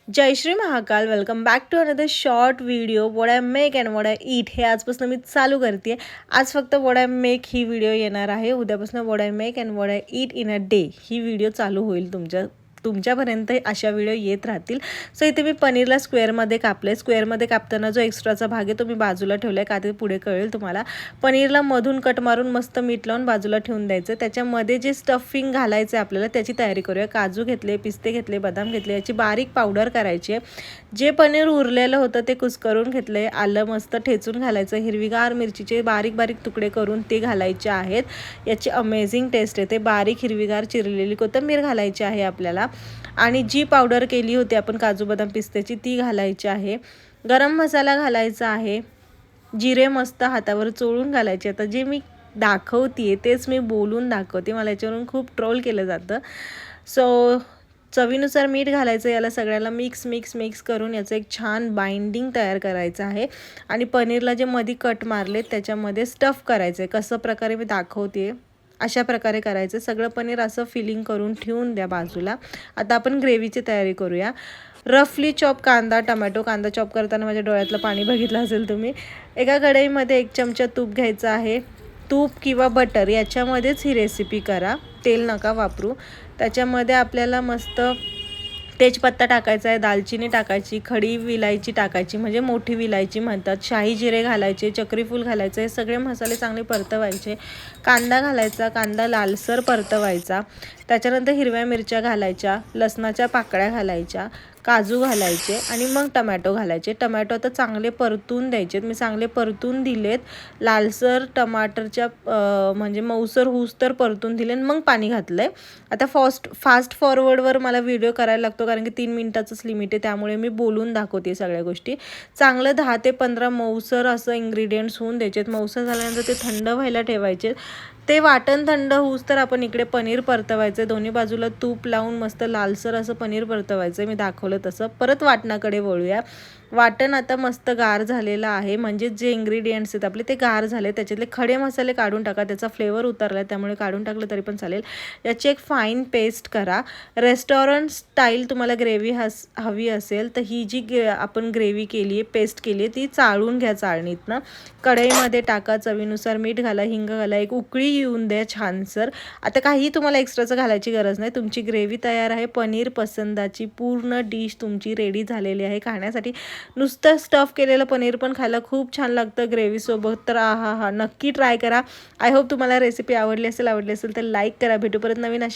Jai Shri Mahakal. Welcome back to another short video. What I make and what I eat हे आजपासून मी चालू करते. आज फक्त वॉट आय मेक ही व्हिडिओ येणार आहे. उद्यापासून what I make and what I eat in a day ही व्हिडिओ चालू होईल तुमच्यापर्यंत अशा व्हिडिओ येत राहतील. सो इथे मी पनीरला स्क्वेअरमध्ये कापले. स्क्वेअरमध्ये कापताना जो एक्स्ट्राचा भाग आहे तो मी बाजूला ठेवला आहे, का ते पुढे कळेल तुम्हाला. पनीरला मधून कट मारून मस्त मीठ लावून बाजूला ठेवून द्यायचं. त्याच्यामध्ये जे स्टफिंग घालायचं आहे आपल्याला त्याची तयारी करूया. काजू घेतले, पिस्ते घेतले, बदाम घेतले, याची बारीक पावडर करायची आहे. जे पनीर उरलेलं होतं ते कुस्करून घेतले. आलं मस्त ठेचून घालायचं. हिरवीगार मिरचीचे बारीक बारीक तुकडे करून ते घालायचे आहेत. याची अमेझिंग टेस्ट आहे. ते बारीक हिरवीगार चिरलेली कोथिंबीर घालायची आहे आपल्याला. आणि जी पावडर केली होती आपण काजू बदाम पिस्त्याची ती घालायची आहे. गरम मसाला घालायचा आहे. जिरे मस्त हातावर चोळून घालायचे. आता जे मी दाखवते तेच मी बोलून दाखवते. मला याच्यावरून खूप ट्रोल केलं जातं. सो चवीनुसार मीठ घालायचं. याला सगळ्याला मिक्स करून याचं एक छान बाइंडिंग तयार करायचं आहे. आणि पनीरला जे मध्ये कट मारले त्याच्यामध्ये स्टफ करायचं आहे. कसं प्रकारे मी दाखवते अशा प्रकारे करायचं. सगळं पनीर असं फिलिंग करून ठेवून द्या बाजूला. आता आपण ग्रेव्हीची तयारी करूया. रफली चॉप कांदा चॉप करताना माझ्या डोळ्यातलं पाणी बघितलं असेल तुम्ही. एका कढईमध्ये 1 चमचा तूप घ्यायचं आहे. तूप किंवा बटर याच्यामध्येच ही रेसिपी करा, तेल नका वापरू. त्याच्यामध्ये आपल्याला मस्त तेजपत्ता टाकायचा आहे, दालचिनी टाकायची, खडी विलायची टाकायची, म्हणजे मोठी विलायची म्हणतात, शाही जिरे घालायचे, चक्रीफूल घालायचं. हे सगळे मसाले चांगले परतवायचे. कांदा घालायचा, कांदा लालसर परतवायचा. त्याच्यानंतर हिरव्या मिरच्या घालायच्या, लसणाच्या पाकळ्या घालायच्या, काजू घालायचे आणि मग टमॅटो घालायचे. टमॅटो आता चांगले परतून द्यायचे. मी चांगले परतून दिलेत. लालसर टमाटरच्या म्हणजे मऊसर तर परतून दिले मग पाणी घातलं आहे. आता फास्ट फॉरवर्डवर मला व्हिडिओ करायला लागतो कारण की 3 मिनिटाचंच लिमिट आहे. त्यामुळे मी बोलून दाखवते सगळ्या गोष्टी. चांगलं 10 ते 15 मऊसर असं इन्ग्रेडियंट्स होऊन द्यायचे. मऊसर झाल्यानंतर ते थंड व्हायला ठेवायचे. ते वाटण थंड होऊस तर आपण इकडे पनीर परतवायचं. दोन्ही बाजूला तूप लावून मस्त लालसर असं पनीर परतवायचं. मी दाखवलं तसं. परत वाटणाकडे वळूया. वाटण आता मस्त गार झालेलं आहे. म्हणजे जे इन्ग्रेडियंट्स आहेत आपले ते गार झाले. त्याच्यातले खडे मसाले काढून टाका. त्याचा फ्लेवर उतरला आहे त्यामुळे काढून टाकलं तरी पण चालेल. याची एक फाईन पेस्ट करा. रेस्टॉरंट स्टाईल तुम्हाला ग्रेव्ही हवी असेल तर ही जी आपण ग्रेव्ही केली आहे, पेस्ट केली आहे, ती चाळून घ्या चाळणीतनं. कढईमध्ये टाका. चवीनुसार मीठ घाला, हिंग घाला. एक उकळी येऊन द्या छानसर. आता काही तुम्हाला एक्स्ट्राचं घालायची गरज नाही. तुमची ग्रेव्ही तयार आहे. पनीर पसंदाची पूर्ण डिश तुमची रेडी झालेली आहे खाण्यासाठी. नुसतं स्टफ केलेलं पनीर पण खायला खूप छान लागतं ग्रेव्हीसोबत. तर हा नक्की ट्राय करा. आय होप तुम्हाला रेसिपी आवडली असेल तर लाईक करा. भेटू परत नवीन अशा